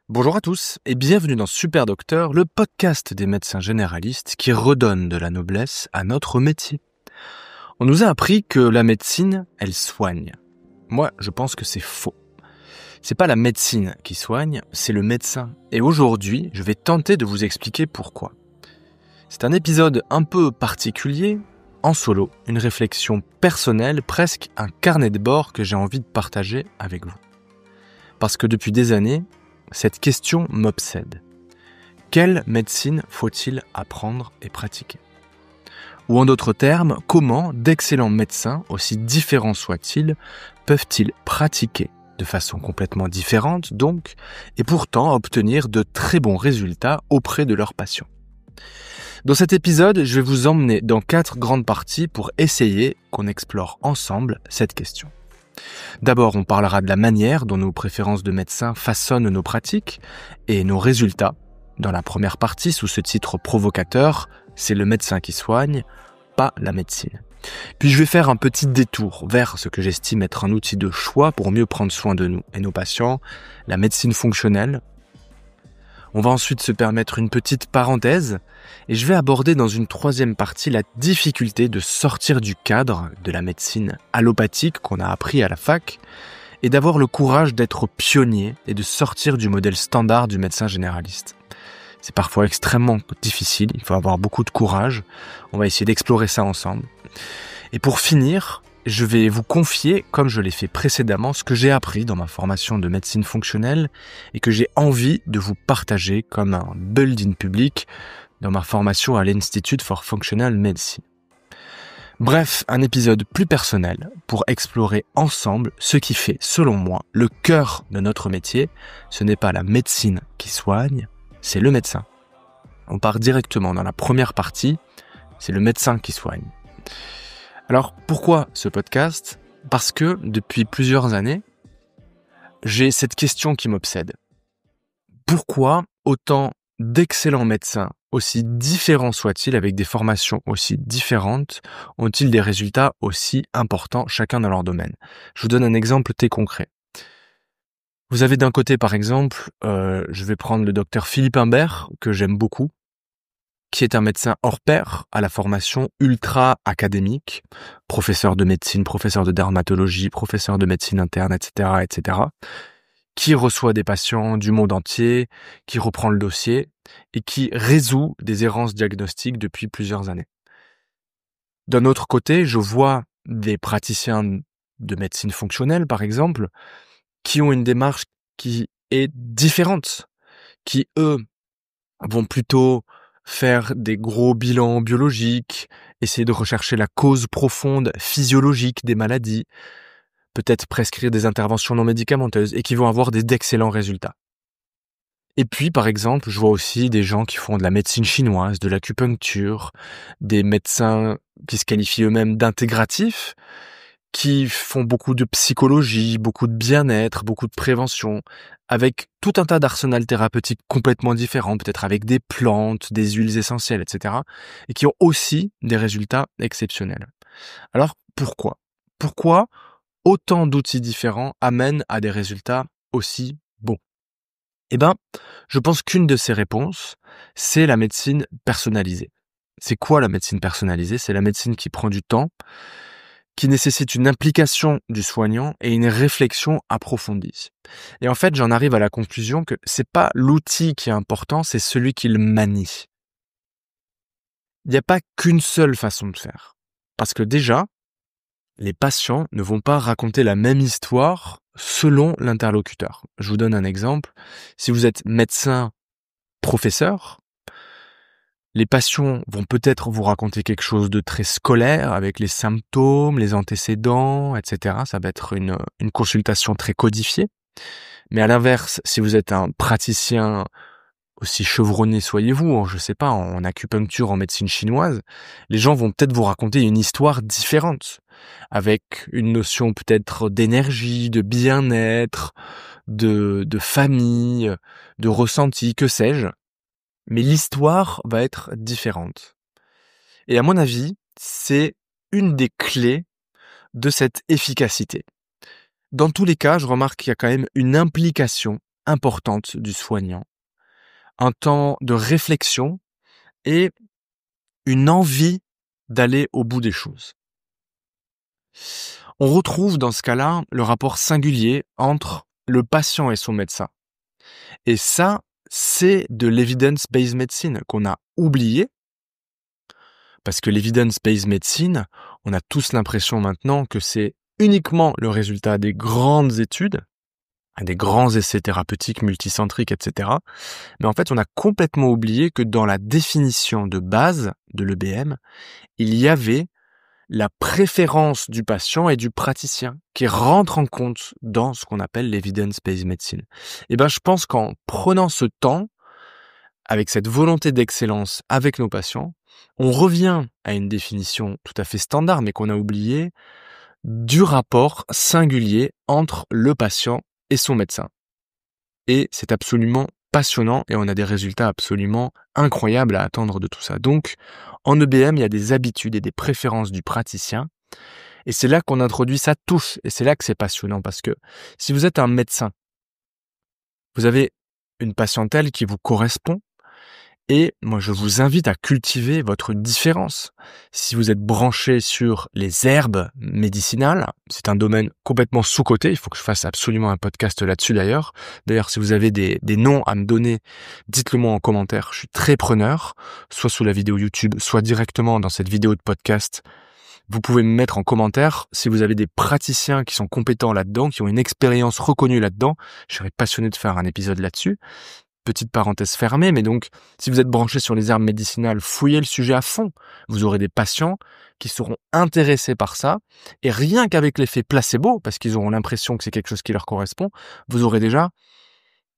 Bonjour à tous et bienvenue dans Super Docteur, le podcast des médecins généralistes qui redonne de la noblesse à notre métier. On nous a appris que la médecine, elle soigne. Moi, je pense que c'est faux. C'est pas la médecine qui soigne, c'est le médecin. Et aujourd'hui, je vais tenter de vous expliquer pourquoi. C'est un épisode un peu particulier, en solo, une réflexion personnelle, presque un carnet de bord que j'ai envie de partager avec vous. Parce que depuis des années, cette question m'obsède. Quelle médecine faut-il apprendre et pratiquer ? Ou en d'autres termes, comment d'excellents médecins, aussi différents soient-ils, peuvent-ils pratiquer de façon complètement différente donc, et pourtant obtenir de très bons résultats auprès de leurs patients ? Dans cet épisode, je vais vous emmener dans 4 grandes parties pour essayer qu'on explore ensemble cette question. D'abord, on parlera de la manière dont nos préférences de médecins façonnent nos pratiques et nos résultats. Dans la première partie, sous ce titre provocateur, c'est le médecin qui soigne, pas la médecine. Puis je vais faire un petit détour vers ce que j'estime être un outil de choix pour mieux prendre soin de nous et nos patients, la médecine fonctionnelle. On va ensuite se permettre une petite parenthèse et je vais aborder dans une troisième partie la difficulté de sortir du cadre de la médecine allopathique qu'on a appris à la fac et d'avoir le courage d'être pionnier et de sortir du modèle standard du médecin généraliste. C'est parfois extrêmement difficile, il faut avoir beaucoup de courage. On va essayer d'explorer ça ensemble. Et pour finir, je vais vous confier, comme je l'ai fait précédemment, ce que j'ai appris dans ma formation de médecine fonctionnelle et que j'ai envie de vous partager comme un building public dans ma formation à l'Institute for Functional Medicine. Bref, un épisode plus personnel pour explorer ensemble ce qui fait, selon moi, le cœur de notre métier. Ce n'est pas la médecine qui soigne, c'est le médecin. On part directement dans la première partie, c'est le médecin qui soigne. Alors, pourquoi ce podcast ? Parce que, depuis plusieurs années, j'ai cette question qui m'obsède. Pourquoi autant d'excellents médecins, aussi différents soient-ils, avec des formations aussi différentes, ont-ils des résultats aussi importants, chacun dans leur domaine ? Je vous donne un exemple très concret. Vous avez d'un côté, par exemple, je vais prendre le docteur Philippe Imbert, que j'aime beaucoup, qui est un médecin hors pair à la formation ultra académique, professeur de médecine, professeur de dermatologie, professeur de médecine interne, etc., qui reçoit des patients du monde entier, qui reprend le dossier et qui résout des errances diagnostiques depuis plusieurs années. D'un autre côté, je vois des praticiens de médecine fonctionnelle, par exemple, qui ont une démarche qui est différente, qui, eux, vont plutôt faire des gros bilans biologiques, essayer de rechercher la cause profonde physiologique des maladies, peut-être prescrire des interventions non médicamenteuses et qui vont avoir d'excellents résultats. Et puis, par exemple, je vois aussi des gens qui font de la médecine chinoise, de l'acupuncture, des médecins qui se qualifient eux-mêmes d'intégratifs, qui font beaucoup de psychologie, beaucoup de bien-être, beaucoup de prévention, avec tout un tas d'arsenals thérapeutiques complètement différents, peut-être avec des plantes, des huiles essentielles, etc., et qui ont aussi des résultats exceptionnels. Alors, pourquoi ? Pourquoi autant d'outils différents amènent à des résultats aussi bons ? Eh bien, je pense qu'une de ces réponses, c'est la médecine personnalisée. C'est quoi la médecine personnalisée ? C'est la médecine qui prend du temps, qui nécessite une implication du soignant et une réflexion approfondie. Et en fait, j'en arrive à la conclusion que c'est pas l'outil qui est important, c'est celui qui le manie. Il n'y a pas qu'une seule façon de faire. Parce que déjà, les patients ne vont pas raconter la même histoire selon l'interlocuteur. Je vous donne un exemple. Si vous êtes médecin professeur, les patients vont peut-être vous raconter quelque chose de très scolaire avec les symptômes, les antécédents, etc. Ça va être une consultation très codifiée. Mais à l'inverse, si vous êtes un praticien aussi chevronné soyez-vous, je sais pas, en acupuncture, en médecine chinoise, les gens vont peut-être vous raconter une histoire différente, avec une notion peut-être d'énergie, de bien-être, de famille, de ressenti, que sais-je. Mais l'histoire va être différente. Et à mon avis, c'est une des clés de cette efficacité. Dans tous les cas, je remarque qu'il y a quand même une implication importante du soignant, un temps de réflexion et une envie d'aller au bout des choses. On retrouve dans ce cas-là le rapport singulier entre le patient et son médecin. Et ça, c'est de l'evidence-based medicine qu'on a oublié, parce que l'evidence-based medicine, on a tous l'impression maintenant que c'est uniquement le résultat des grandes études, des grands essais thérapeutiques multicentriques, etc. Mais en fait, on a complètement oublié que dans la définition de base de l'EBM, il y avait la préférence du patient et du praticien qui rentrent en compte dans ce qu'on appelle l'evidence-based medicine. Et je pense qu'en prenant ce temps, avec cette volonté d'excellence avec nos patients, on revient à une définition tout à fait standard, mais qu'on a oubliée, du rapport singulier entre le patient et son médecin. Et c'est absolument passionnant et on a des résultats absolument incroyables à attendre de tout ça. Donc, en EBM, il y a des habitudes et des préférences du praticien. Et c'est là qu'on introduit ça tous. Et c'est là que c'est passionnant parce que si vous êtes un médecin, vous avez une patientèle qui vous correspond. Et moi, je vous invite à cultiver votre différence. Si vous êtes branché sur les herbes médicinales, c'est un domaine complètement sous-coté. Il faut que je fasse absolument un podcast là-dessus d'ailleurs. D'ailleurs, si vous avez des noms à me donner, dites-le moi en commentaire. Je suis très preneur, soit sous la vidéo YouTube, soit directement dans cette vidéo de podcast. Vous pouvez me mettre en commentaire si vous avez des praticiens qui sont compétents là-dedans, qui ont une expérience reconnue là-dedans. Je serais passionné de faire un épisode là-dessus. Petite parenthèse fermée, mais donc, si vous êtes branché sur les herbes médicinales, fouillez le sujet à fond. Vous aurez des patients qui seront intéressés par ça, et rien qu'avec l'effet placebo, parce qu'ils auront l'impression que c'est quelque chose qui leur correspond, vous aurez déjà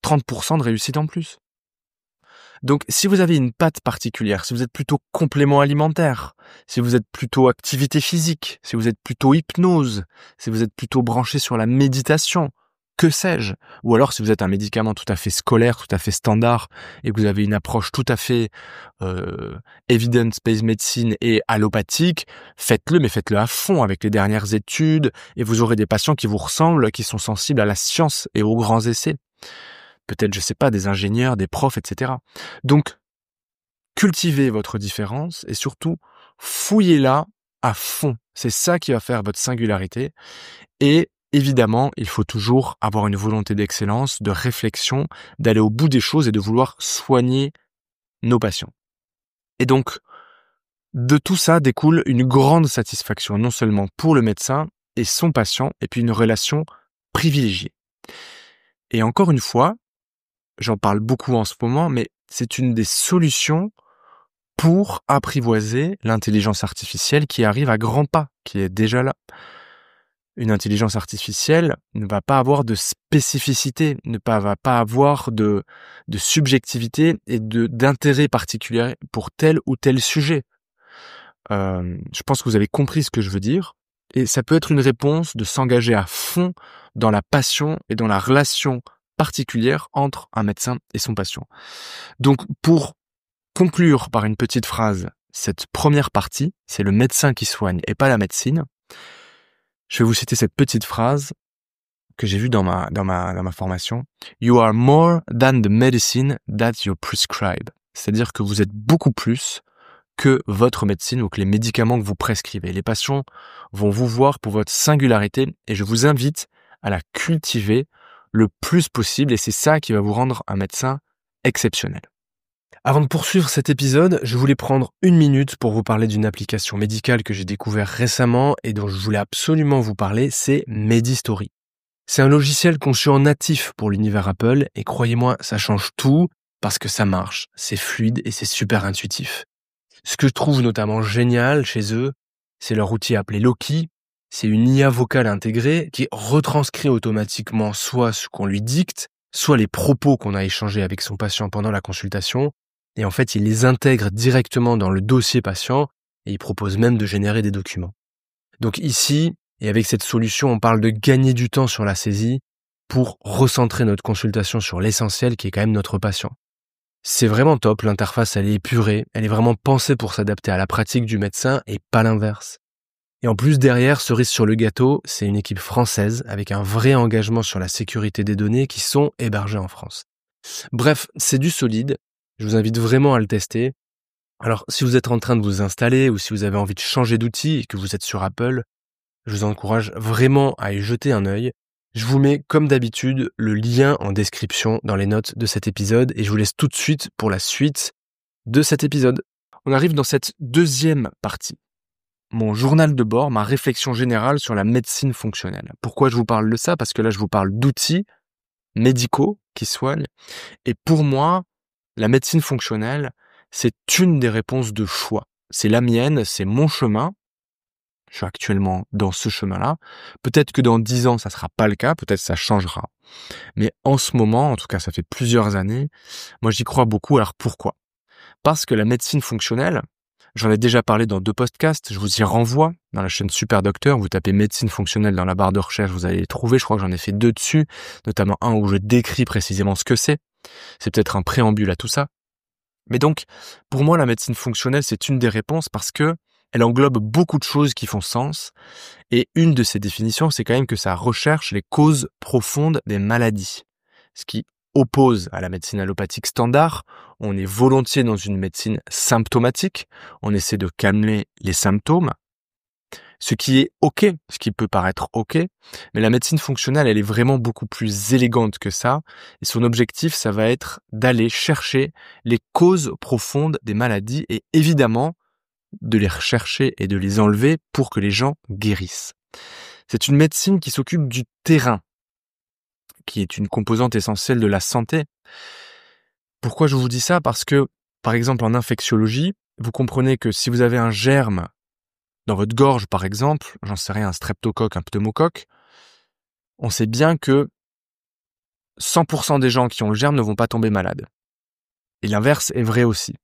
30% de réussite en plus. Donc, si vous avez une patte particulière, si vous êtes plutôt complément alimentaire, si vous êtes plutôt activité physique, si vous êtes plutôt hypnose, si vous êtes plutôt branché sur la méditation, que sais-je? Ou alors si vous êtes un médicament tout à fait scolaire, tout à fait standard, et que vous avez une approche tout à fait evidence-based medicine et allopathique, faites-le, mais faites-le à fond avec les dernières études, et vous aurez des patients qui vous ressemblent, qui sont sensibles à la science et aux grands essais. Peut-être, je sais pas, des ingénieurs, des profs, etc. Donc, cultivez votre différence et surtout, fouillez-la à fond. C'est ça qui va faire votre singularité. Et évidemment, il faut toujours avoir une volonté d'excellence, de réflexion, d'aller au bout des choses et de vouloir soigner nos patients. Et donc, de tout ça découle une grande satisfaction, non seulement pour le médecin et son patient, et puis une relation privilégiée. Et encore une fois, j'en parle beaucoup en ce moment, mais c'est une des solutions pour apprivoiser l'intelligence artificielle qui arrive à grands pas, qui est déjà là. Une intelligence artificielle ne va pas avoir de spécificité, va pas avoir de subjectivité et d'intérêt particulier pour tel ou tel sujet. Je pense que vous avez compris ce que je veux dire. Et ça peut être une réponse de s'engager à fond dans la passion et dans la relation particulière entre un médecin et son patient. Donc, pour conclure par une petite phrase, cette première partie, c'est le médecin qui soigne et pas la médecine. Je vais vous citer cette petite phrase que j'ai vue dans ma formation. You are more than the medicine that you prescribe. C'est-à-dire que vous êtes beaucoup plus que votre médecine ou que les médicaments que vous prescrivez. Les patients vont vous voir pour votre singularité et je vous invite à la cultiver le plus possible et c'est ça qui va vous rendre un médecin exceptionnel. Avant de poursuivre cet épisode, je voulais prendre une minute pour vous parler d'une application médicale que j'ai découvert récemment et dont je voulais absolument vous parler, c'est Medistory. C'est un logiciel conçu en natif pour l'univers Apple et croyez-moi, ça change tout parce que ça marche, c'est fluide et c'est super intuitif. Ce que je trouve notamment génial chez eux, c'est leur outil appelé Loki. C'est une IA vocale intégrée qui retranscrit automatiquement soit ce qu'on lui dicte, soit les propos qu'on a échangés avec son patient pendant la consultation. Et en fait, il les intègre directement dans le dossier patient et il propose même de générer des documents. Donc ici, et avec cette solution, on parle de gagner du temps sur la saisie pour recentrer notre consultation sur l'essentiel qui est quand même notre patient. C'est vraiment top, l'interface elle est épurée, elle est vraiment pensée pour s'adapter à la pratique du médecin et pas l'inverse. Et en plus, derrière, cerise sur le gâteau, c'est une équipe française avec un vrai engagement sur la sécurité des données qui sont hébergées en France. Bref, c'est du solide. Je vous invite vraiment à le tester. Alors, si vous êtes en train de vous installer ou si vous avez envie de changer d'outil et que vous êtes sur Apple, je vous encourage vraiment à y jeter un œil. Je vous mets, comme d'habitude, le lien en description dans les notes de cet épisode et je vous laisse tout de suite pour la suite de cet épisode. On arrive dans cette deuxième partie. Mon journal de bord, ma réflexion générale sur la médecine fonctionnelle. Pourquoi je vous parle de ça? Parce que là, je vous parle d'outils médicaux qui soignent. Et pour moi, la médecine fonctionnelle, c'est une des réponses de choix. C'est la mienne, c'est mon chemin. Je suis actuellement dans ce chemin-là. Peut-être que dans 10 ans, ça sera pas le cas, peut-être ça changera. Mais en ce moment, en tout cas, ça fait plusieurs années, moi j'y crois beaucoup. Alors pourquoi? Parce que la médecine fonctionnelle, j'en ai déjà parlé dans 2 podcasts, je vous y renvoie dans la chaîne Super Docteur, vous tapez médecine fonctionnelle dans la barre de recherche, vous allez les trouver, je crois que j'en ai fait 2 dessus, notamment un où je décris précisément ce que c'est. C'est peut-être un préambule à tout ça. Mais donc, pour moi, la médecine fonctionnelle, c'est une des réponses parce que elle englobe beaucoup de choses qui font sens. Et une de ces définitions, c'est quand même que ça recherche les causes profondes des maladies. Ce qui oppose à la médecine allopathique standard. On est volontiers dans une médecine symptomatique. On essaie de calmer les symptômes. Ce qui est OK, ce qui peut paraître OK. Mais la médecine fonctionnelle, elle est vraiment beaucoup plus élégante que ça. Et son objectif, ça va être d'aller chercher les causes profondes des maladies et évidemment, de les rechercher et de les enlever pour que les gens guérissent. C'est une médecine qui s'occupe du terrain, qui est une composante essentielle de la santé. Pourquoi je vous dis ça? Parce que, par exemple, en infectiologie, vous comprenez que si vous avez un germe dans votre gorge, par exemple, j'en sais rien, un streptocoque, un pneumocoque, on sait bien que 100% des gens qui ont le germe ne vont pas tomber malades. Et l'inverse est vrai aussi.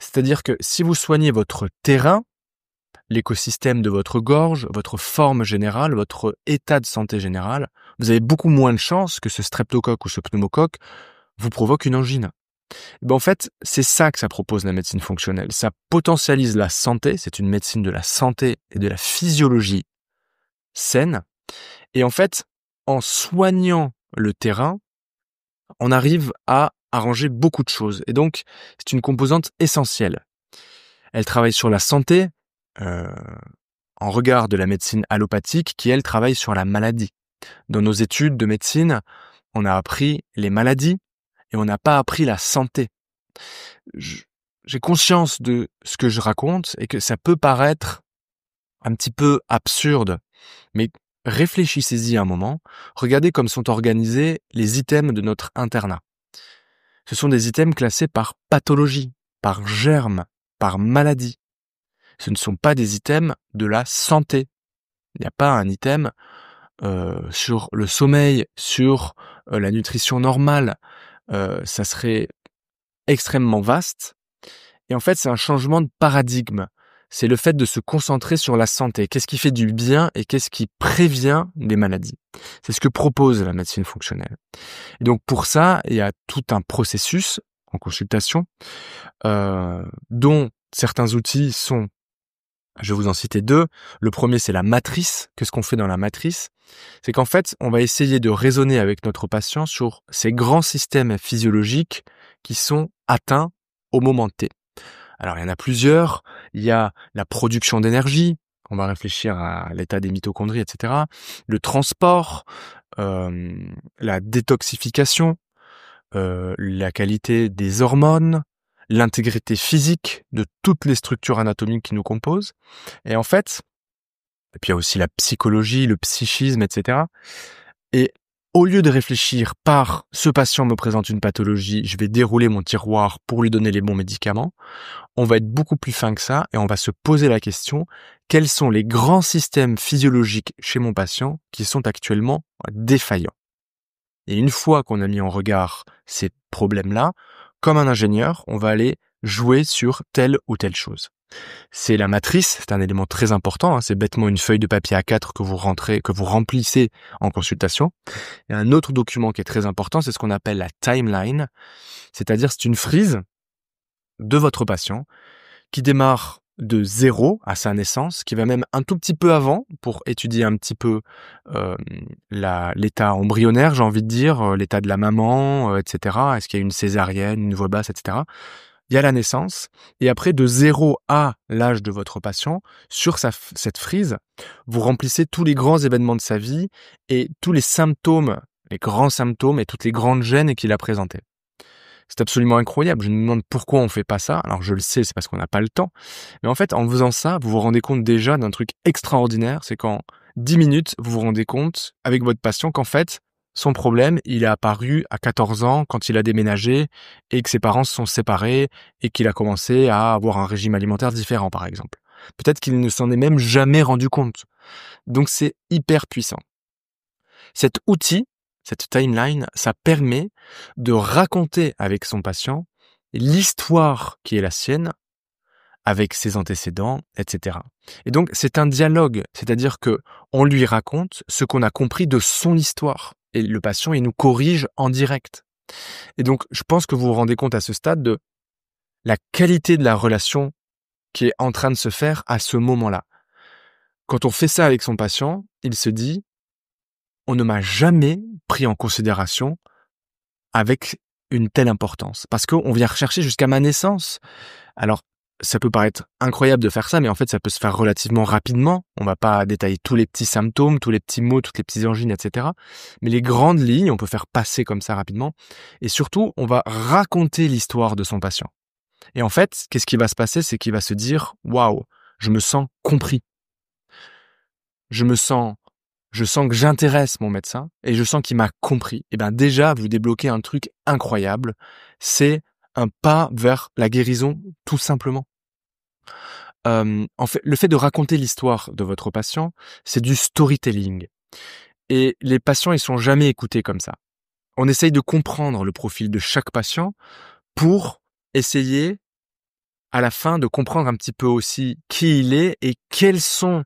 C'est-à-dire que si vous soignez votre terrain, l'écosystème de votre gorge, votre forme générale, votre état de santé général, vous avez beaucoup moins de chances que ce streptocoque ou ce pneumocoque vous provoque une angine. En fait, c'est ça que ça propose la médecine fonctionnelle. Ça potentialise la santé, c'est une médecine de la santé et de la physiologie saine. Et en fait, en soignant le terrain, on arrive à arranger beaucoup de choses. Et donc, c'est une composante essentielle. Elle travaille sur la santé, en regard de la médecine allopathique qui, elle, travaille sur la maladie. Dans nos études de médecine, on a appris les maladies et on n'a pas appris la santé. J'ai conscience de ce que je raconte et que ça peut paraître un petit peu absurde, mais réfléchissez-y un moment, regardez comme sont organisés les items de notre internat. Ce sont des items classés par pathologie, par germe, par maladie. Ce ne sont pas des items de la santé. Il n'y a pas un item sur le sommeil, sur la nutrition normale. Ça serait extrêmement vaste. Et en fait, c'est un changement de paradigme. C'est le fait de se concentrer sur la santé. Qu'est-ce qui fait du bien et qu'est-ce qui prévient des maladies? C'est ce que propose la médecine fonctionnelle. Et donc pour ça, il y a tout un processus en consultation dont certains outils sont, je vais vous en citer 2. Le premier, c'est la matrice. Qu'est-ce qu'on fait dans la matrice? C'est qu'en fait, on va essayer de raisonner avec notre patient sur ces grands systèmes physiologiques qui sont atteints au moment T. Alors, il y en a plusieurs. Il y a la production d'énergie. On va réfléchir à l'état des mitochondries, etc. Le transport, la détoxification, la qualité des hormones, l'intégrité physique de toutes les structures anatomiques qui nous composent. Et en fait, et puis il y a aussi la psychologie, le psychisme, etc. Et au lieu de réfléchir par ce patient me présente une pathologie, je vais dérouler mon tiroir pour lui donner les bons médicaments, on va être beaucoup plus fin que ça et on va se poser la question, quels sont les grands systèmes physiologiques chez mon patient qui sont actuellement défaillants? Et une fois qu'on a mis en regard ces problèmes-là, comme un ingénieur, on va aller jouer sur telle ou telle chose. C'est la matrice, c'est un élément très important, c'est bêtement une feuille de papier A4 que vous remplissez en consultation. Et un autre document qui est très important, c'est ce qu'on appelle la timeline, c'est-à-dire c'est une frise de votre patient qui démarre de 0 à sa naissance, qui va même un tout petit peu avant pour étudier un petit peu l'état embryonnaire, j'ai envie de dire, l'état de la maman, etc. Est-ce qu'il y a une césarienne, une voix basse, etc. Il y a la naissance, et après de 0 à l'âge de votre patient, sur cette frise, vous remplissez tous les grands événements de sa vie et tous les symptômes, les grands symptômes et toutes les grandes gènes qu'il a présentées. C'est absolument incroyable. Je me demande pourquoi on fait pas ça. Alors je le sais, c'est parce qu'on n'a pas le temps. Mais en fait, en faisant ça, vous vous rendez compte déjà d'un truc extraordinaire. C'est qu'en 10 minutes, vous vous rendez compte avec votre patient qu'en fait, son problème, il est apparu à 14 ans quand il a déménagé et que ses parents se sont séparés et qu'il a commencé à avoir un régime alimentaire différent, par exemple. Peut-être qu'il ne s'en est même jamais rendu compte. Donc c'est hyper puissant. Cet outil, cette timeline, ça permet de raconter avec son patient l'histoire qui est la sienne, avec ses antécédents, etc. Et donc, c'est un dialogue, c'est-à-dire que on lui raconte ce qu'on a compris de son histoire. Et le patient, il nous corrige en direct. Et donc, je pense que vous vous rendez compte à ce stade de la qualité de la relation qui est en train de se faire à ce moment-là. Quand on fait ça avec son patient, il se dit on ne m'a jamais pris en considération avec une telle importance. Parce qu'on vient rechercher jusqu'à ma naissance. Alors, ça peut paraître incroyable de faire ça, mais en fait, ça peut se faire relativement rapidement. On va pas détailler tous les petits symptômes, tous les petits mots, toutes les petites angines, etc. Mais les grandes lignes, on peut faire passer comme ça rapidement. Et surtout, on va raconter l'histoire de son patient. Et en fait, qu'est-ce qui va se passer? C'est qu'il va se dire, waouh, je me sens compris. Je sens que j'intéresse mon médecin et je sens qu'il m'a compris. Et bien déjà, vous débloquez un truc incroyable. C'est un pas vers la guérison, tout simplement. En fait, le fait de raconter l'histoire de votre patient, c'est du storytelling. Et les patients, ils sont jamais écoutés comme ça. On essaye de comprendre le profil de chaque patient pour essayer, à la fin, de comprendre un petit peu aussi qui il est et quels sont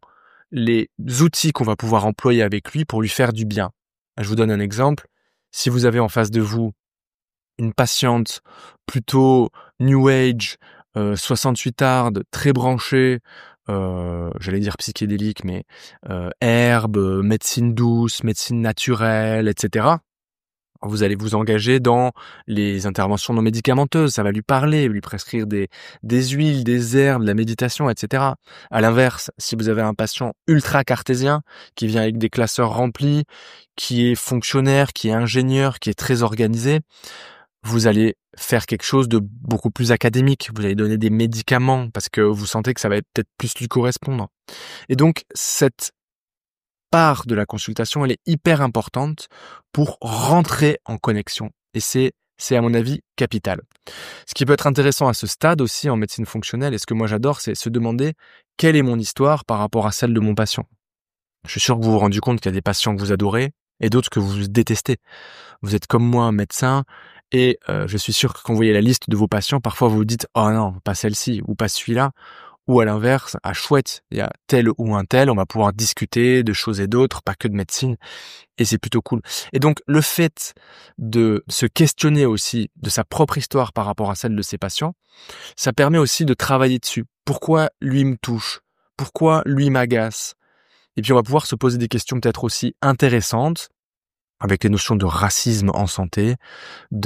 les outils qu'on va pouvoir employer avec lui pour lui faire du bien. Je vous donne un exemple. Si vous avez en face de vous une patiente plutôt New Age, 68 hard, très branchée, j'allais dire psychédélique, mais herbes, médecine douce, médecine naturelle, etc. Vous allez vous engager dans les interventions non médicamenteuses, ça va lui parler, lui prescrire des huiles, des herbes, de la méditation, etc. À l'inverse, si vous avez un patient ultra cartésien, qui vient avec des classeurs remplis, qui est fonctionnaire, qui est ingénieur, qui est très organisé, vous allez faire quelque chose de beaucoup plus académique. Vous allez donner des médicaments parce que vous sentez que ça va peut-être plus lui correspondre. Et donc, cette part de la consultation, elle est hyper importante pour rentrer en connexion. Et c'est à mon avis capital. Ce qui peut être intéressant à ce stade aussi en médecine fonctionnelle, et ce que moi j'adore, c'est se demander quelle est mon histoire par rapport à celle de mon patient. Je suis sûr que vous vous rendez compte qu'il y a des patients que vous adorez et d'autres que vous détestez. Vous êtes comme moi un médecin et je suis sûr que quand vous voyez la liste de vos patients, parfois vous vous dites « Oh non, pas celle-ci ou pas celui-là ». Ou à l'inverse, ah chouette, il y a tel ou un tel, on va pouvoir discuter de choses et d'autres, pas que de médecine, et c'est plutôt cool. Et donc le fait de se questionner aussi de sa propre histoire par rapport à celle de ses patients, ça permet aussi de travailler dessus. Pourquoi lui me touche? Pourquoi lui m'agace? Et puis on va pouvoir se poser des questions peut-être aussi intéressantes, avec les notions de racisme en santé, pas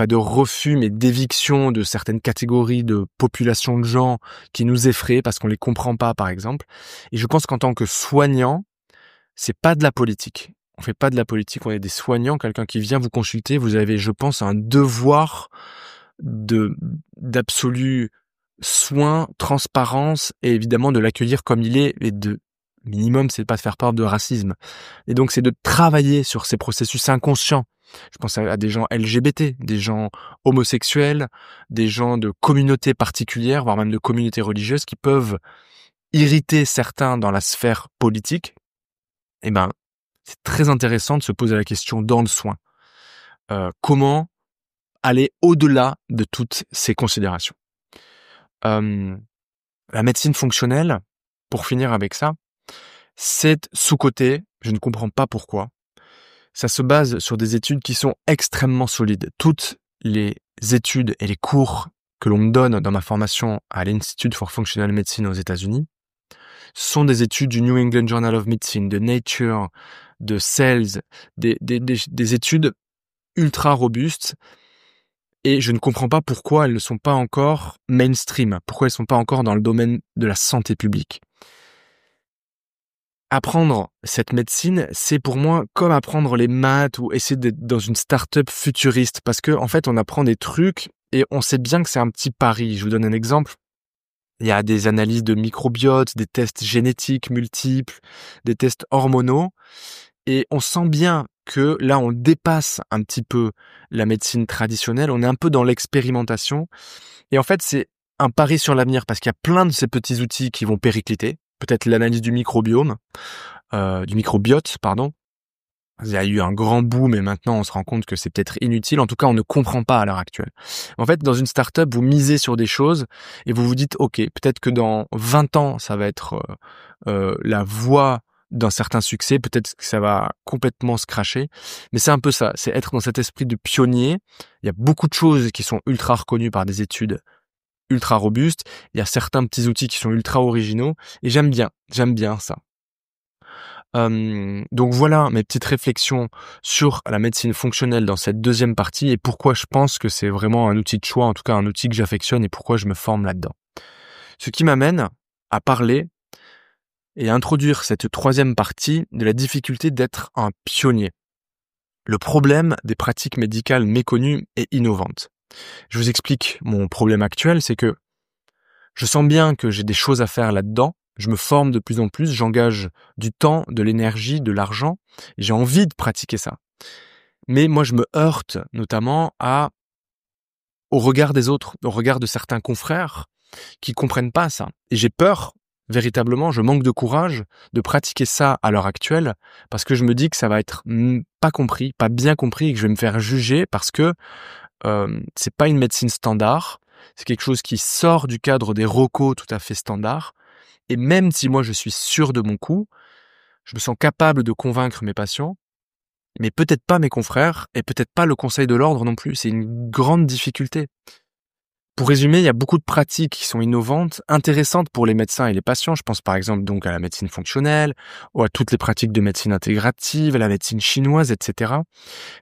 de refus, mais d'éviction de certaines catégories de population de gens qui nous effraient parce qu'on les comprend pas, par exemple. Et je pense qu'en tant que soignant, c'est pas de la politique. On fait pas de la politique, on est des soignants, quelqu'un qui vient vous consulter, vous avez, je pense, un devoir d'absolu soin, transparence et évidemment de l'accueillir comme il est et de minimum, c'est pas de faire preuve de racisme. Et donc, c'est de travailler sur ces processus inconscients. Je pense à des gens LGBT, des gens homosexuels, des gens de communautés particulières, voire même de communautés religieuses qui peuvent irriter certains dans la sphère politique. Eh ben, c'est très intéressant de se poser la question dans le soin. Comment aller au-delà de toutes ces considérations. La médecine fonctionnelle, pour finir avec ça, c'est sous-coté, je ne comprends pas pourquoi. Ça se base sur des études qui sont extrêmement solides. Toutes les études et les cours que l'on me donne dans ma formation à l'Institute for Functional Medicine aux États-Unis sont des études du New England Journal of Medicine, de Nature, de Cells, des études ultra robustes, et je ne comprends pas pourquoi elles ne sont pas encore mainstream, pourquoi elles ne sont pas encore dans le domaine de la santé publique. Apprendre cette médecine, c'est pour moi comme apprendre les maths ou essayer d'être dans une start-up futuriste, parce que en fait, on apprend des trucs et on sait bien que c'est un petit pari. Je vous donne un exemple. Il y a des analyses de microbiote, des tests génétiques multiples, des tests hormonaux, et on sent bien que là, on dépasse un petit peu la médecine traditionnelle, on est un peu dans l'expérimentation, et en fait, c'est un pari sur l'avenir, parce qu'il y a plein de ces petits outils qui vont péricliter, peut-être l'analyse du microbiote, pardon. Il y a eu un grand boom et maintenant on se rend compte que c'est peut-être inutile. En tout cas, on ne comprend pas à l'heure actuelle. En fait, dans une startup, vous misez sur des choses et vous vous dites, OK, peut-être que dans 20 ans, ça va être la voie d'un certain succès. Peut-être que ça va complètement se cracher. Mais c'est un peu ça. C'est être dans cet esprit de pionnier. Il y a beaucoup de choses qui sont ultra reconnues par des études ultra robustes. Il y a certains petits outils qui sont ultra originaux. Et j'aime bien ça. Donc voilà mes petites réflexions sur la médecine fonctionnelle dans cette deuxième partie et pourquoi je pense que c'est vraiment un outil de choix, en tout cas un outil que j'affectionne et pourquoi je me forme là-dedans. Ce qui m'amène à parler et à introduire cette troisième partie de la difficulté d'être un pionnier. Le problème des pratiques médicales méconnues et innovantes. Je vous explique mon problème actuel, c'est que je sens bien que j'ai des choses à faire là-dedans. Je me forme de plus en plus, j'engage du temps, de l'énergie, de l'argent, et j'ai envie de pratiquer ça. Mais moi, je me heurte notamment au regard des autres, au regard de certains confrères qui comprennent pas ça. Et j'ai peur, véritablement, je manque de courage de pratiquer ça à l'heure actuelle, parce que je me dis que ça va être pas compris, pas bien compris, et que je vais me faire juger parce que c'est pas une médecine standard, c'est quelque chose qui sort du cadre des recos tout à fait standards. Et même si moi je suis sûr de mon coup, je me sens capable de convaincre mes patients, mais peut-être pas mes confrères et peut-être pas le conseil de l'ordre non plus. C'est une grande difficulté. Pour résumer, il y a beaucoup de pratiques qui sont innovantes, intéressantes pour les médecins et les patients. Je pense par exemple donc à la médecine fonctionnelle, ou à toutes les pratiques de médecine intégrative, à la médecine chinoise, etc.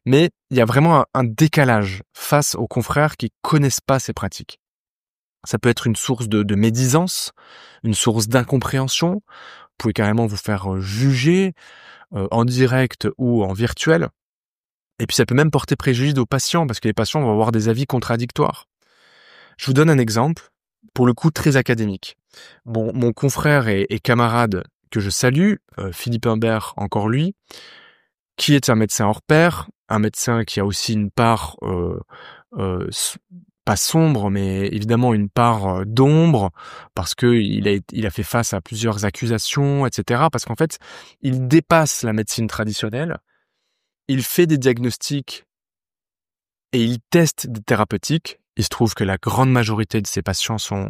Mais il y a vraiment un décalage face aux confrères qui connaissent pas ces pratiques. Ça peut être une source de médisance, une source d'incompréhension. Vous pouvez carrément vous faire juger en direct ou en virtuel. Et puis ça peut même porter préjudice aux patients parce que les patients vont avoir des avis contradictoires. Je vous donne un exemple, pour le coup très académique. Mon confrère et camarade que je salue, Philippe Imbert, encore lui, qui est un médecin hors pair, un médecin qui a aussi une part pas sombre, mais évidemment une part d'ombre, parce que il a fait face à plusieurs accusations, etc. Parce qu'en fait, il dépasse la médecine traditionnelle, il fait des diagnostics et il teste des thérapeutiques. Il se trouve que la grande majorité de ses patients sont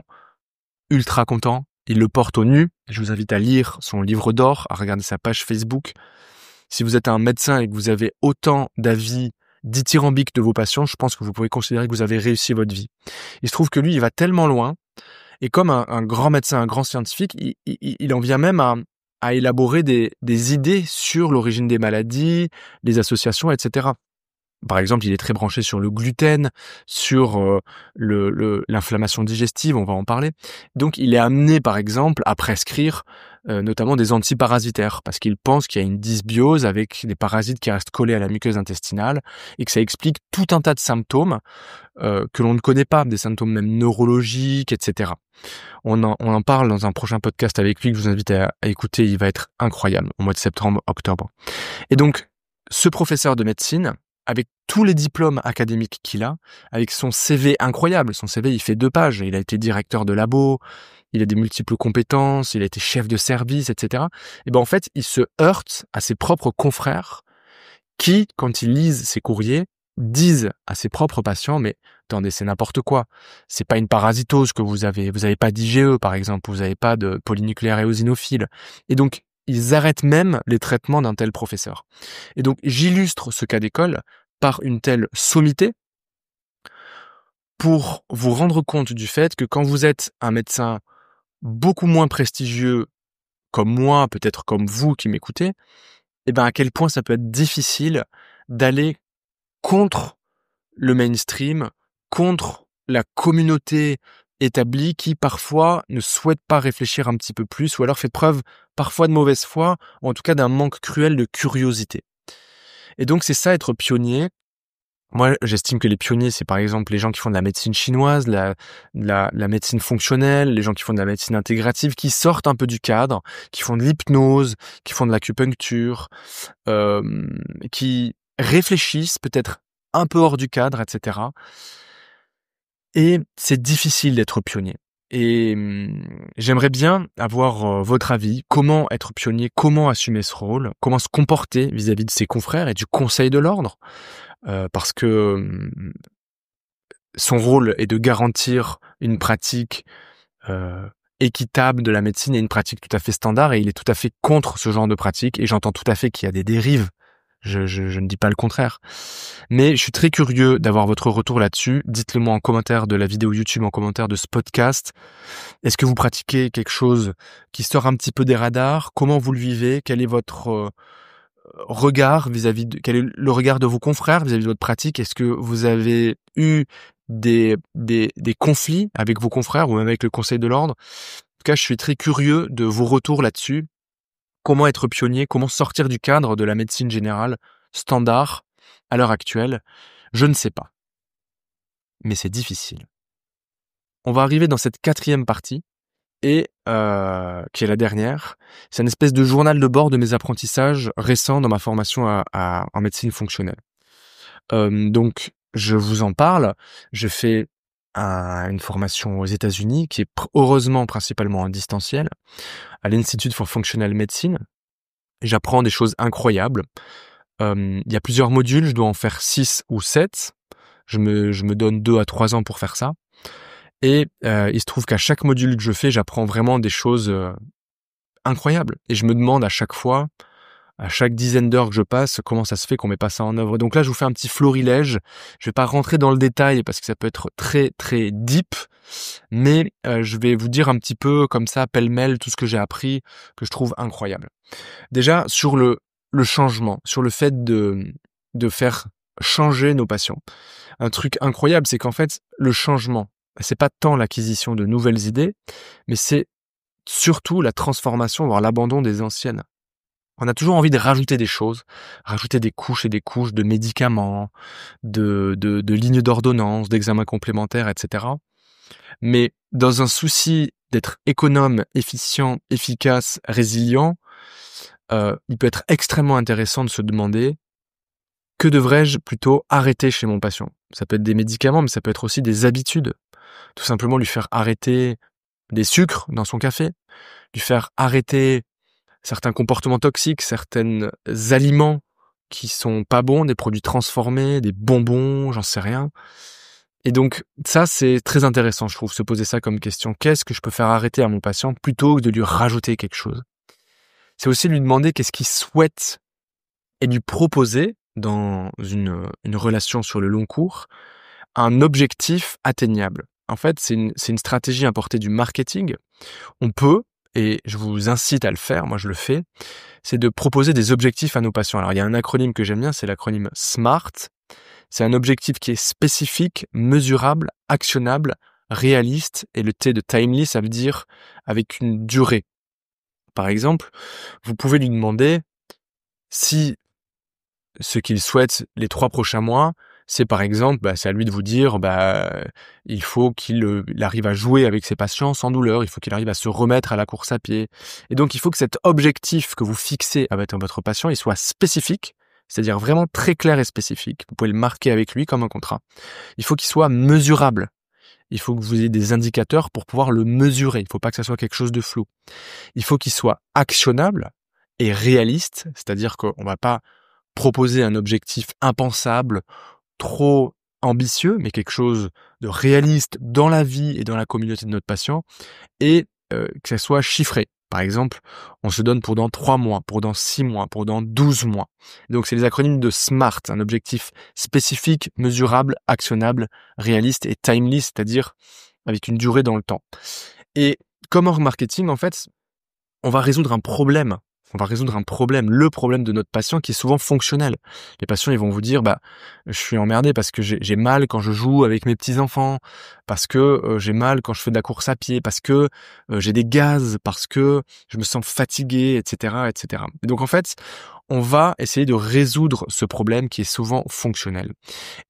ultra contents. Il le porte au nu. Je vous invite à lire son livre d'or, à regarder sa page Facebook. Si vous êtes un médecin et que vous avez autant d'avis dithyrambiques de vos patients, je pense que vous pouvez considérer que vous avez réussi votre vie. Il se trouve que lui, il va tellement loin, et comme un grand médecin, un grand scientifique, il en vient même à élaborer des idées sur l'origine des maladies, les associations, etc. Par exemple, il est très branché sur le gluten, sur l'inflammation digestive, on va en parler. Donc, il est amené, par exemple, à prescrire notamment des antiparasitaires, parce qu'il pense qu'il y a une dysbiose avec des parasites qui restent collés à la muqueuse intestinale, et que ça explique tout un tas de symptômes que l'on ne connaît pas, des symptômes même neurologiques, etc. On en parle dans un prochain podcast avec lui que je vous invite à écouter, il va être incroyable, au mois de septembre, octobre. Et donc, ce professeur de médecine, avec tous les diplômes académiques qu'il a, avec son CV incroyable. Son CV, il fait 2 pages. Il a été directeur de labo, il a des multiples compétences, il a été chef de service, etc. Et ben en fait, il se heurte à ses propres confrères qui, quand ils lisent ses courriers, disent à ses propres patients, mais attendez, c'est n'importe quoi. C'est pas une parasitose que vous avez pas d'IgE, par exemple, vous avez pas de polynucléaire éosinophile. Et donc, ils arrêtent même les traitements d'un tel professeur. Et donc, j'illustre ce cas d'école par une telle sommité pour vous rendre compte du fait que quand vous êtes un médecin beaucoup moins prestigieux comme moi, peut-être comme vous qui m'écoutez, à quel point ça peut être difficile d'aller contre le mainstream, contre la communauté établie qui parfois ne souhaite pas réfléchir un petit peu plus ou alors fait preuve parfois de mauvaise foi ou en tout cas d'un manque cruel de curiosité. Et donc c'est ça être pionnier. Moi, j'estime que les pionniers, c'est par exemple les gens qui font de la médecine chinoise, la médecine fonctionnelle, les gens qui font de la médecine intégrative, qui sortent un peu du cadre, qui font de l'hypnose, qui font de l'acupuncture, qui réfléchissent peut-être un peu hors du cadre, etc. Et c'est difficile d'être pionnier. Et j'aimerais bien avoir votre avis. Comment être pionnier? Comment assumer ce rôle? Comment se comporter vis-à-vis de ses confrères et du Conseil de l'Ordre? Parce que son rôle est de garantir une pratique équitable de la médecine et une pratique tout à fait standard, et il est tout à fait contre ce genre de pratique, et j'entends tout à fait qu'il y a des dérives. Je ne dis pas le contraire. Mais je suis très curieux d'avoir votre retour là-dessus. Dites-le moi en commentaire de la vidéo YouTube, en commentaire de ce podcast. Est-ce que vous pratiquez quelque chose qui sort un petit peu des radars? Comment vous le vivez? Quel est votre regard quel est le regard de vos confrères vis-à-vis de votre pratique? Est-ce que vous avez eu des conflits avec vos confrères ou même avec le Conseil de l'Ordre? En tout cas, je suis très curieux de vos retours là-dessus. Comment être pionnier? Comment sortir du cadre de la médecine générale standard à l'heure actuelle? Je ne sais pas. Mais c'est difficile. On va arriver dans cette 4e partie et qui est la dernière. C'est une espèce de journal de bord de mes apprentissages récents dans ma formation en médecine fonctionnelle. Donc, je vous en parle. Je fais une formation aux États-Unis qui est heureusement principalement en distanciel, à l'Institute for Functional Medicine. J'apprends des choses incroyables. Il y a plusieurs modules, je dois en faire 6 ou 7. Je me donne 2 à 3 ans pour faire ça. Et il se trouve qu'à chaque module que je fais, j'apprends vraiment des choses incroyables. Et je me demande à chaque fois, à chaque dizaine d'heures que je passe, comment ça se fait qu'on met pas ça en œuvre. Donc là, je vous fais un petit florilège. Je vais pas rentrer dans le détail parce que ça peut être très très deep, mais je vais vous dire un petit peu comme ça, pêle-mêle, tout ce que j'ai appris, que je trouve incroyable. Déjà, sur le changement, sur le fait de faire changer nos patients. Un truc incroyable, c'est qu'en fait, le changement, c'est pas tant l'acquisition de nouvelles idées, mais c'est surtout la transformation, voire l'abandon des anciennes. On a toujours envie de rajouter des choses, rajouter des couches et des couches de médicaments, de lignes d'ordonnance, d'examens complémentaires, etc. Mais dans un souci d'être économe, efficient, efficace, résilient, il peut être extrêmement intéressant de se demander que devrais-je plutôt arrêter chez mon patient? Ça peut être des médicaments, mais ça peut être aussi des habitudes. Tout simplement lui faire arrêter des sucres dans son café, lui faire arrêter certains comportements toxiques, certains aliments qui sont pas bons, des produits transformés, des bonbons, j'en sais rien. Et donc ça, c'est très intéressant, je trouve, se poser ça comme question. Qu'est-ce que je peux faire arrêter à mon patient plutôt que de lui rajouter quelque chose? C'est aussi lui demander qu'est-ce qu'il souhaite et lui proposer, dans une relation sur le long cours, un objectif atteignable. En fait, c'est une stratégie importée du marketing. On peut, et je vous incite à le faire, moi je le fais, c'est de proposer des objectifs à nos patients. Alors il y a un acronyme que j'aime bien, c'est l'acronyme SMART. C'est un objectif qui est spécifique, mesurable, actionnable, réaliste, et le T de timely, ça veut dire avec une durée. Par exemple, vous pouvez lui demander si ce qu'il souhaite les 3 prochains mois, c'est par exemple, c'est à lui de vous dire, il faut qu'il arrive à jouer avec ses patients sans douleur, il faut qu'il arrive à se remettre à la course à pied. Et donc, il faut que cet objectif que vous fixez avec votre patient, il soit spécifique, c'est-à-dire vraiment très clair et spécifique. Vous pouvez le marquer avec lui comme un contrat. Il faut qu'il soit mesurable. Il faut que vous ayez des indicateurs pour pouvoir le mesurer. Il ne faut pas que ça soit quelque chose de flou. Il faut qu'il soit actionnable et réaliste, c'est-à-dire qu'on ne va pas proposer un objectif impensable, trop ambitieux, mais quelque chose de réaliste dans la vie et dans la communauté de notre patient. Et que ça soit chiffré. Par exemple, on se donne pour dans 3 mois, pour dans 6 mois, pour dans 12 mois. Donc, c'est les acronymes de SMART, un objectif spécifique, mesurable, actionnable, réaliste et timely, c'est-à-dire avec une durée dans le temps. Et comme en marketing, en fait, on va résoudre un problème. Le problème de notre patient qui est souvent fonctionnel. Les patients, ils vont vous dire, je suis emmerdé parce que j'ai mal quand je joue avec mes petits-enfants, parce que j'ai mal quand je fais de la course à pied, parce que j'ai des gaz, parce que je me sens fatigué, etc., etc. Et donc, en fait, on va essayer de résoudre ce problème qui est souvent fonctionnel.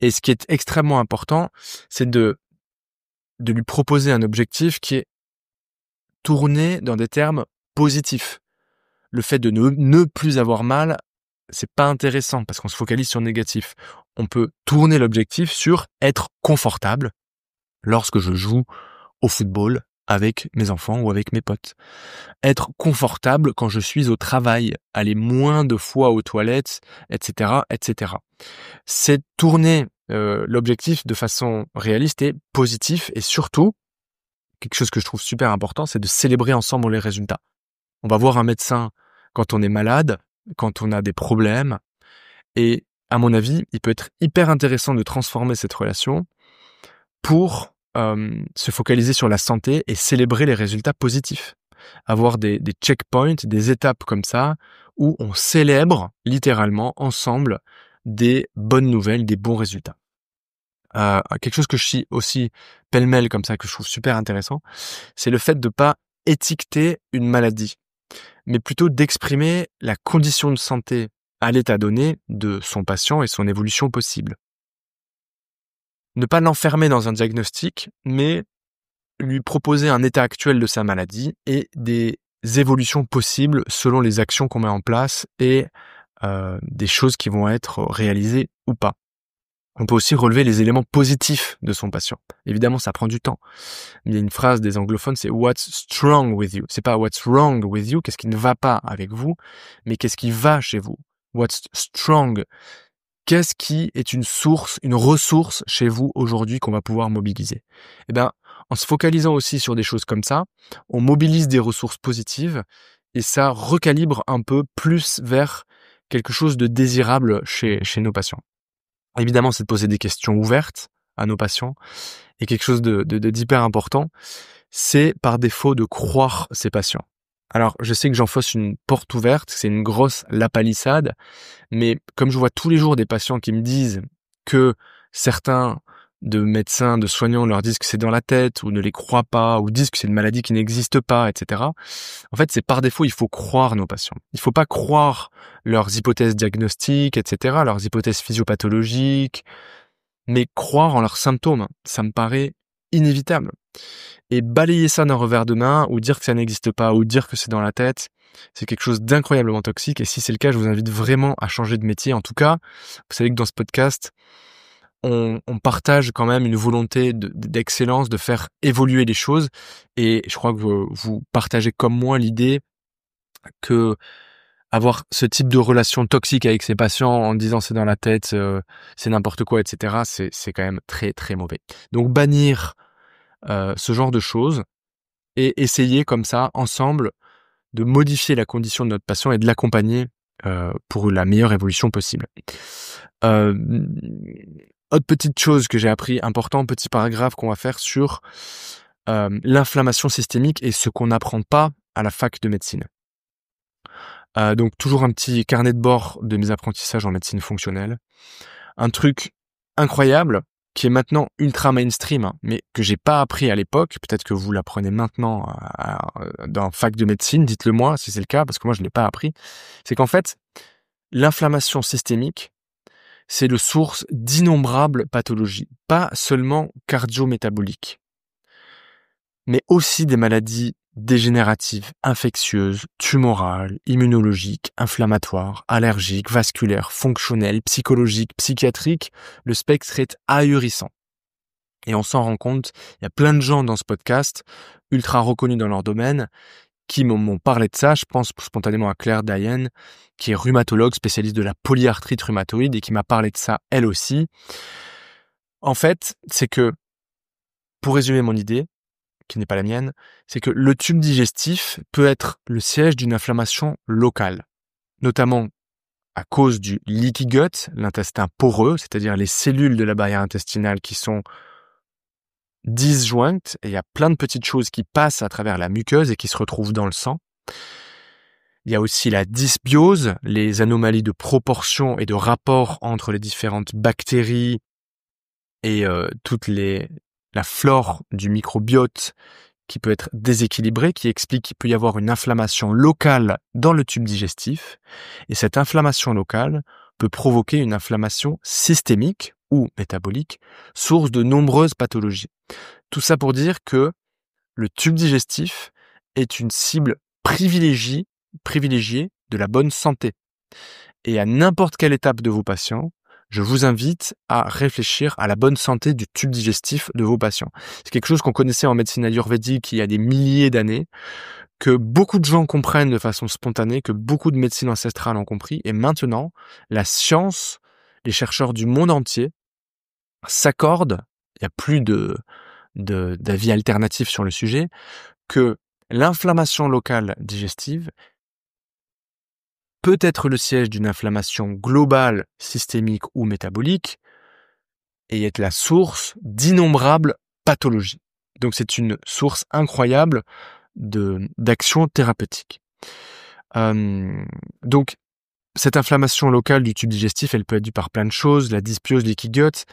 Et ce qui est extrêmement important, c'est de lui proposer un objectif qui est tourné dans des termes positifs. Le fait de ne plus avoir mal, c'est pas intéressant parce qu'on se focalise sur le négatif. On peut tourner l'objectif sur être confortable lorsque je joue au football avec mes enfants ou avec mes potes. Être confortable quand je suis au travail, aller moins de fois aux toilettes, etc., etc. C'est tourner l'objectif de façon réaliste et positive et surtout, quelque chose que je trouve super important, c'est de célébrer ensemble les résultats. On va voir un médecin quand on est malade, quand on a des problèmes. Et à mon avis, il peut être hyper intéressant de transformer cette relation pour se focaliser sur la santé et célébrer les résultats positifs. Avoir des checkpoints, des étapes comme ça, où on célèbre littéralement ensemble des bonnes nouvelles, des bons résultats. Quelque chose que je suis aussi pêle-mêle comme ça, que je trouve super intéressant, c'est le fait de pas étiqueter une maladie, mais plutôt d'exprimer la condition de santé à l'état donné de son patient et son évolution possible. Ne pas l'enfermer dans un diagnostic, mais lui proposer un état actuel de sa maladie et des évolutions possibles selon les actions qu'on met en place et des choses qui vont être réalisées ou pas. On peut aussi relever les éléments positifs de son patient. Évidemment, ça prend du temps. Il y a une phrase des anglophones, c'est "What's strong with you?" C'est pas "What's wrong with you?", qu'est-ce qui ne va pas avec vous, mais qu'est-ce qui va chez vous. What's strong? Qu'est-ce qui est une ressource chez vous aujourd'hui qu'on va pouvoir mobiliser? Eh bien, en se focalisant aussi sur des choses comme ça, on mobilise des ressources positives et ça recalibre un peu plus vers quelque chose de désirable chez nos patients. Évidemment, c'est de poser des questions ouvertes à nos patients. Et quelque chose d'hyper important, c'est par défaut de croire ses patients. Alors, je sais que j'enfonce une porte ouverte, c'est une grosse lapalissade, mais comme je vois tous les jours des patients qui me disent que certains de médecins, de soignants leur disent que c'est dans la tête, ou ne les croient pas, ou disent que c'est une maladie qui n'existe pas, etc. En fait, c'est par défaut, il faut croire nos patients. Il ne faut pas croire leurs hypothèses diagnostiques, etc., leurs hypothèses physiopathologiques, mais croire en leurs symptômes. Ça me paraît inévitable. Et balayer ça d'un revers de main, ou dire que ça n'existe pas, ou dire que c'est dans la tête, c'est quelque chose d'incroyablement toxique. Et si c'est le cas, je vous invite vraiment à changer de métier. En tout cas, vous savez que dans ce podcast, on partage quand même une volonté d'excellence, de faire évoluer les choses. Et je crois que vous partagez comme moi l'idée que avoir ce type de relation toxique avec ses patients en disant c'est dans la tête, c'est n'importe quoi, etc., c'est quand même très très mauvais. Donc bannir ce genre de choses et essayer comme ça, ensemble, de modifier la condition de notre patient et de l'accompagner pour la meilleure évolution possible. Autre petite chose que j'ai appris, important petit paragraphe qu'on va faire sur l'inflammation systémique et ce qu'on n'apprend pas à la fac de médecine. Donc toujours un petit carnet de bord de mes apprentissages en médecine fonctionnelle. Un truc incroyable qui est maintenant ultra mainstream, mais que j'ai pas appris à l'époque. Peut-être que vous l'apprenez maintenant dans fac de médecine. Dites-le moi si c'est le cas, parce que moi je l'ai pas appris. C'est qu'en fait, l'inflammation systémique, c'est le source d'innombrables pathologies, pas seulement cardio-métaboliques, mais aussi des maladies dégénératives, infectieuses, tumorales, immunologiques, inflammatoires, allergiques, vasculaires, fonctionnelles, psychologiques, psychiatriques. Le spectre est ahurissant. Et on s'en rend compte, il y a plein de gens dans ce podcast, ultra reconnus dans leur domaine, qui m'ont parlé de ça. Je pense spontanément à Claire Dayen, qui est rhumatologue, spécialiste de la polyarthrite rhumatoïde, et qui m'a parlé de ça elle aussi. En fait, c'est que, pour résumer mon idée, qui n'est pas la mienne, c'est que le tube digestif peut être le siège d'une inflammation locale, notamment à cause du leaky gut, l'intestin poreux, c'est-à-dire les cellules de la barrière intestinale qui sont disjointes, et il y a plein de petites choses qui passent à travers la muqueuse et qui se retrouvent dans le sang. Il y a aussi la dysbiose, les anomalies de proportion et de rapport entre les différentes bactéries et la flore du microbiote qui peut être déséquilibrée, qui explique qu'il peut y avoir une inflammation locale dans le tube digestif. Et cette inflammation locale peut provoquer une inflammation systémique ou métabolique, source de nombreuses pathologies. Tout ça pour dire que le tube digestif est une cible privilégiée de la bonne santé. Et à n'importe quelle étape de vos patients, je vous invite à réfléchir à la bonne santé du tube digestif de vos patients. C'est quelque chose qu'on connaissait en médecine ayurvédique il y a des milliers d'années, que beaucoup de gens comprennent de façon spontanée, que beaucoup de médecine ancestrale ont compris, et maintenant, la science, les chercheurs du monde entier s'accordent, il n'y a plus d'avis alternatifs sur le sujet, que l'inflammation locale digestive peut être le siège d'une inflammation globale, systémique ou métabolique, et être la source d'innombrables pathologies. Donc c'est une source incroyable d'action thérapeutique. Donc cette inflammation locale du tube digestif, elle peut être due par plein de choses, la dysbiose, leaky gut,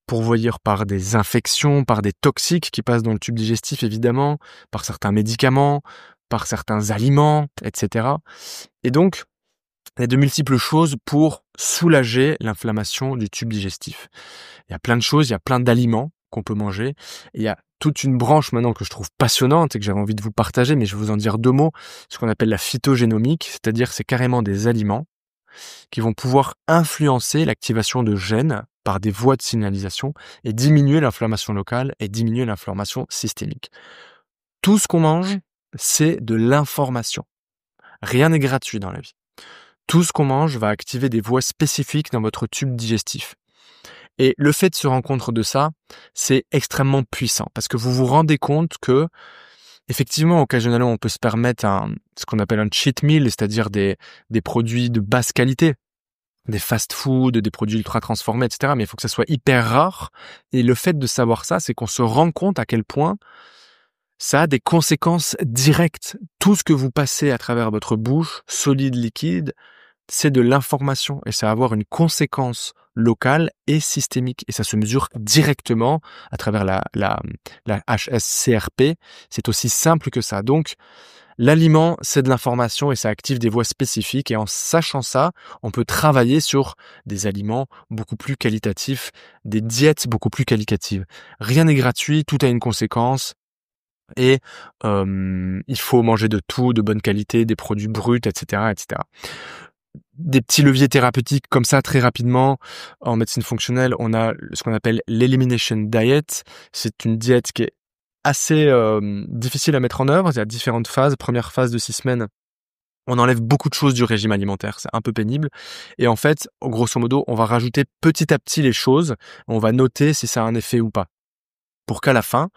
pourvoyée par des infections, par des toxiques qui passent dans le tube digestif évidemment, par certains médicaments, par certains aliments, etc. Et donc, il y a de multiples choses pour soulager l'inflammation du tube digestif. Il y a plein de choses, il y a plein d'aliments qu'on peut manger. Et il y a toute une branche maintenant que je trouve passionnante et que j'avais envie de vous partager, mais je vais vous en dire 2 mots, ce qu'on appelle la phytogénomique, c'est-à-dire c'est carrément des aliments qui vont pouvoir influencer l'activation de gènes par des voies de signalisation et diminuer l'inflammation locale et diminuer l'inflammation systémique. Tout ce qu'on mange, c'est de l'information. Rien n'est gratuit dans la vie. Tout ce qu'on mange va activer des voies spécifiques dans votre tube digestif. Et le fait de se rendre compte de ça, c'est extrêmement puissant parce que vous vous rendez compte que, effectivement, occasionnellement, on peut se permettre ce qu'on appelle un cheat meal, c'est-à-dire des produits de basse qualité, des fast-food, des produits ultra transformés, etc. Mais il faut que ça soit hyper rare. Et le fait de savoir ça, c'est qu'on se rend compte à quel point ça a des conséquences directes. Tout ce que vous passez à travers votre bouche, solide, liquide, c'est de l'information et ça va avoir une conséquence locale et systémique. Et ça se mesure directement à travers la HSCRP. C'est aussi simple que ça. Donc, l'aliment, c'est de l'information et ça active des voies spécifiques. Et en sachant ça, on peut travailler sur des aliments beaucoup plus qualitatifs, des diètes beaucoup plus qualitatives. Rien n'est gratuit, tout a une conséquence. Et il faut manger de tout, de bonne qualité, des produits bruts, etc., etc. Des petits leviers thérapeutiques comme ça très rapidement. En médecine fonctionnelle, on a ce qu'on appelle l'elimination diet. C'est une diète qui est assez difficile à mettre en œuvre. Il y a différentes phases. Première phase de 6 semaines, on enlève beaucoup de choses du régime alimentaire. C'est un peu pénible. Et en fait, grosso modo, on va rajouter petit à petit les choses. On va noter si ça a un effet ou pas. Pour qu'à la fin,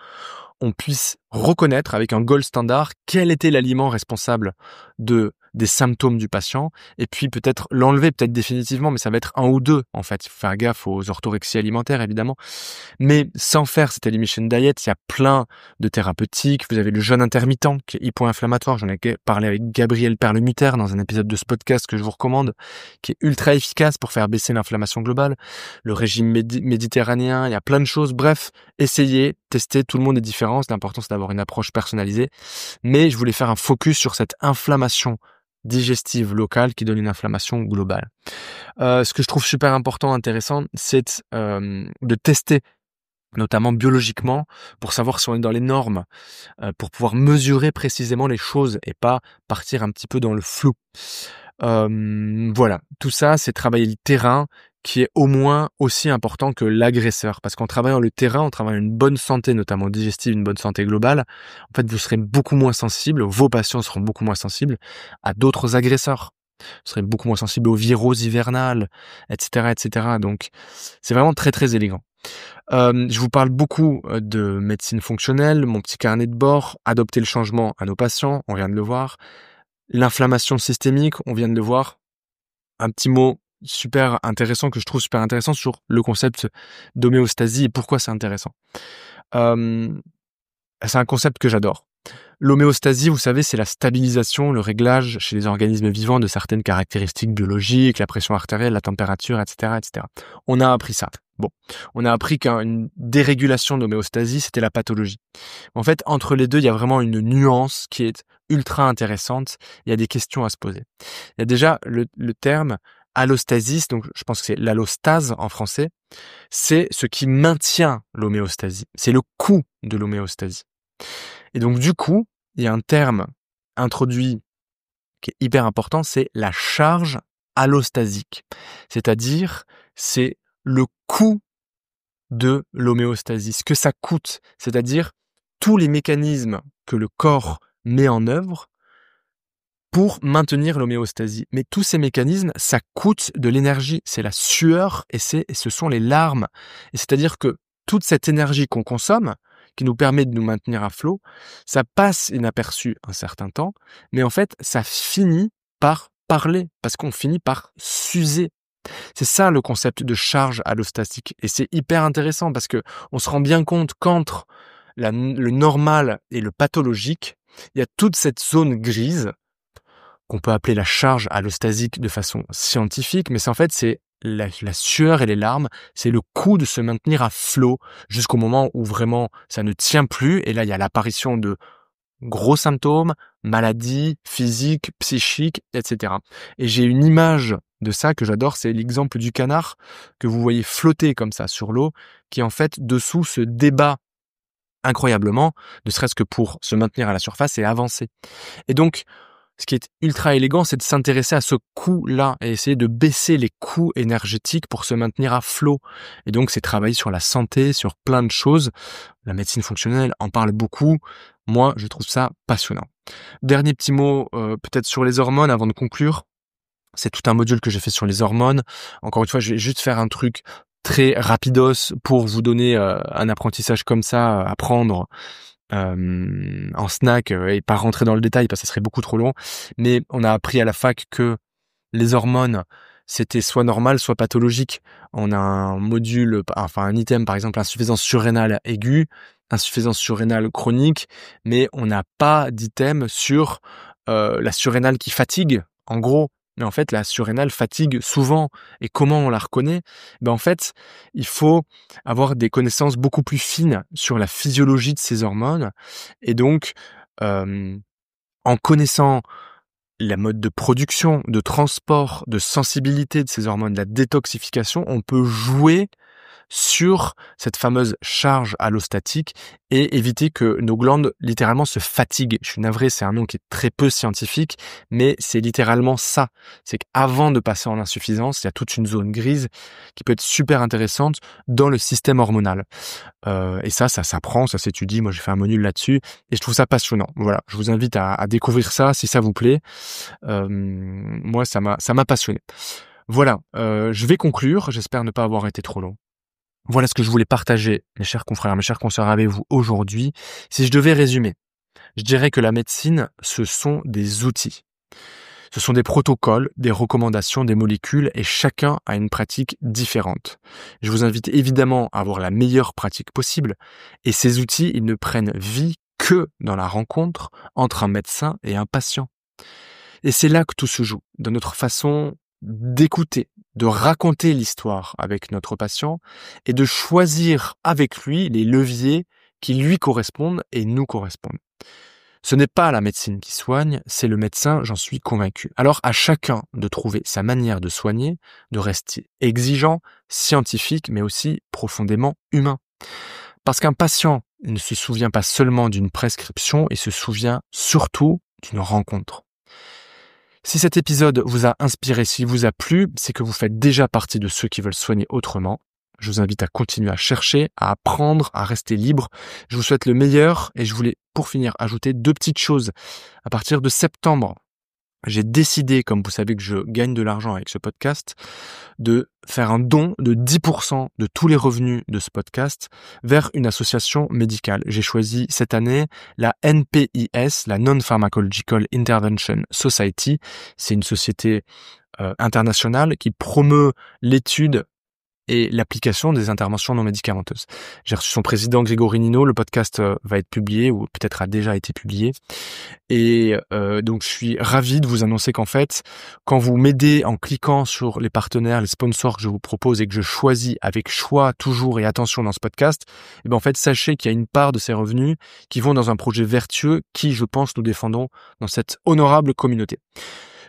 on puisse reconnaître avec un gold standard quel était l'aliment responsable des symptômes du patient et puis peut-être l'enlever, peut-être définitivement, mais ça va être 1 ou 2 en fait. Il faut faire gaffe aux orthorexies alimentaires évidemment. Mais sans faire cette elimination diet, il y a plein de thérapeutiques. Vous avez le jeûne intermittent qui est hypo-inflammatoire. J'en ai parlé avec Gabriel Perlemuter dans un épisode de ce podcast que je vous recommande, qui est ultra efficace pour faire baisser l'inflammation globale. Le régime méditerranéen, il y a plein de choses. Bref, essayez, testez, tout le monde est différent. L'important c'est d'avoir une approche personnalisée. Mais je voulais faire un focus sur cette inflammation digestive locale qui donne une inflammation globale. Ce que je trouve super important, intéressant, c'est de tester, notamment biologiquement, pour savoir si on est dans les normes, pour pouvoir mesurer précisément les choses et pas partir un petit peu dans le flou. Voilà, tout ça, c'est travailler le terrain qui est au moins aussi important que l'agresseur. Parce qu'en travaillant le terrain, en travaillant une bonne santé, notamment digestive, une bonne santé globale, en fait, vous serez beaucoup moins sensible, vos patients seront beaucoup moins sensibles à d'autres agresseurs. Vous serez beaucoup moins sensible aux viroses hivernales, etc., etc. Donc, c'est vraiment très, très élégant. Je vous parle beaucoup de médecine fonctionnelle, mon petit carnet de bord, adopter le changement à nos patients, on vient de le voir. L'inflammation systémique, on vient de le voir. Un petit mot super intéressant que je trouve super intéressant sur le concept d'homéostasie et pourquoi c'est intéressant. Hem, c'est un concept que j'adore. L'homéostasie, vous savez, c'est la stabilisation, le réglage chez les organismes vivants de certaines caractéristiques biologiques, la pression artérielle, la température, etc., etc. On a appris ça. Bon, on a appris qu'une dérégulation de l'homéostasie, c'était la pathologie. En fait, entre les deux, il y a vraiment une nuance qui est ultra intéressante. Il y a des questions à se poser. Il y a déjà le terme allostasis, donc je pense que c'est l'allostase en français, c'est ce qui maintient l'homéostasie. C'est le coût de l'homéostasie. Et donc du coup, il y a un terme introduit qui est hyper important, c'est la charge allostasique. C'est-à-dire, c'est le coût de l'homéostasie, ce que ça coûte. C'est-à-dire, tous les mécanismes que le corps met en œuvre pour maintenir l'homéostasie. Mais tous ces mécanismes, ça coûte de l'énergie. C'est la sueur et ce sont les larmes. Et c'est-à-dire que toute cette énergie qu'on consomme, qui nous permet de nous maintenir à flot, ça passe inaperçu un certain temps, mais en fait, ça finit par parler, parce qu'on finit par s'user. C'est ça le concept de charge allostatique. Et c'est hyper intéressant parce que on se rend bien compte qu'entre le normal et le pathologique, il y a toute cette zone grise qu'on peut appeler la charge allostasique de façon scientifique, mais c'est la sueur et les larmes, c'est le coût de se maintenir à flot jusqu'au moment où vraiment ça ne tient plus, et là il y a l'apparition de gros symptômes, maladies physiques, psychiques, etc. Et j'ai une image de ça que j'adore, c'est l'exemple du canard que vous voyez flotter comme ça sur l'eau, qui en fait dessous se débat incroyablement, ne serait-ce que pour se maintenir à la surface et avancer. Et donc, ce qui est ultra élégant, c'est de s'intéresser à ce coût-là et essayer de baisser les coûts énergétiques pour se maintenir à flot. Et donc, c'est travailler sur la santé, sur plein de choses. La médecine fonctionnelle en parle beaucoup. Moi, je trouve ça passionnant. Dernier petit mot, peut-être sur les hormones avant de conclure. C'est tout un module que j'ai fait sur les hormones. Encore une fois, je vais juste faire un truc très rapidos pour vous donner un apprentissage comme ça à prendre en snack et pas rentrer dans le détail parce que ça serait beaucoup trop long. Mais on a appris à la fac que les hormones, c'était soit normal, soit pathologique. On a un module, enfin un item par exemple, insuffisance surrénale aiguë, insuffisance surrénale chronique, mais on n'a pas d'item sur la surrénale qui fatigue, en gros. Mais en fait, la surrénale fatigue souvent. Et comment on la reconnaît? En fait, il faut avoir des connaissances beaucoup plus fines sur la physiologie de ces hormones. Et donc, en connaissant la mode de production, de transport, de sensibilité de ces hormones, la détoxification, on peut jouer sur cette fameuse charge allostatique et éviter que nos glandes littéralement se fatiguent. Je suis navré, c'est un nom qui est très peu scientifique, mais c'est littéralement ça. C'est qu'avant de passer en insuffisance, il y a toute une zone grise qui peut être super intéressante dans le système hormonal. Et ça s'apprend, ça s'étudie. Moi, j'ai fait un module là-dessus et je trouve ça passionnant. Voilà, je vous invite à découvrir ça si ça vous plaît. Moi, ça m'a passionné. Voilà, je vais conclure. J'espère ne pas avoir été trop long. Voilà ce que je voulais partager, mes chers confrères, mes chers consoeurs, avec vous aujourd'hui. Si je devais résumer, je dirais que la médecine, ce sont des outils. Ce sont des protocoles, des recommandations, des molécules, et chacun a une pratique différente. Je vous invite évidemment à avoir la meilleure pratique possible, et ces outils, ils ne prennent vie que dans la rencontre entre un médecin et un patient. Et c'est là que tout se joue, dans notre façon d'écouter, de raconter l'histoire avec notre patient et de choisir avec lui les leviers qui lui correspondent et nous correspondent. Ce n'est pas la médecine qui soigne, c'est le médecin, j'en suis convaincu. Alors à chacun de trouver sa manière de soigner, de rester exigeant, scientifique, mais aussi profondément humain. Parce qu'un patient ne se souvient pas seulement d'une prescription, il se souvient surtout d'une rencontre. Si cet épisode vous a inspiré, s'il vous a plu, c'est que vous faites déjà partie de ceux qui veulent soigner autrement. Je vous invite à continuer à chercher, à apprendre, à rester libre. Je vous souhaite le meilleur et je voulais, pour finir, ajouter 2 petites choses. À partir de septembre, j'ai décidé, comme vous savez que je gagne de l'argent avec ce podcast, de faire un don de 10% de tous les revenus de ce podcast vers une association médicale. J'ai choisi cette année la NPIS, la Non-Pharmacological Intervention Society. C'est une société internationale qui promeut l'étude et l'application des interventions non médicamenteuses. J'ai reçu son président Grégory Nino, le podcast va être publié, ou peut-être a déjà été publié. Et donc je suis ravi de vous annoncer qu'en fait, quand vous m'aidez en cliquant sur les partenaires, les sponsors que je vous propose et que je choisis avec choix toujours et attention dans ce podcast, et ben en fait, sachez qu'il y a une part de ces revenus qui vont dans un projet vertueux qui, je pense, nous défendons dans cette honorable communauté.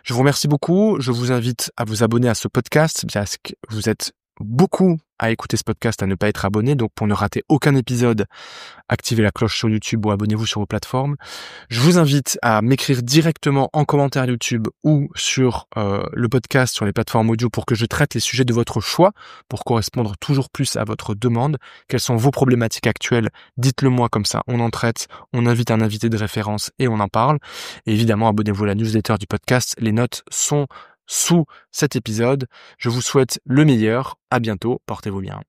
Je vous remercie beaucoup. Je vous invite à vous abonner à ce podcast parce que vous êtes beaucoup à écouter ce podcast, à ne pas être abonné. Donc, pour ne rater aucun épisode, activez la cloche sur YouTube ou abonnez-vous sur vos plateformes. Je vous invite à m'écrire directement en commentaire YouTube ou sur le podcast sur les plateformes audio pour que je traite les sujets de votre choix pour correspondre toujours plus à votre demande. Quelles sont vos problématiques actuelles? Dites-le moi, comme ça on en traite, on invite un invité de référence et on en parle. Et évidemment, abonnez-vous à la newsletter du podcast. Les notes sont sous cet épisode. Je vous souhaite le meilleur. À bientôt. Portez-vous bien.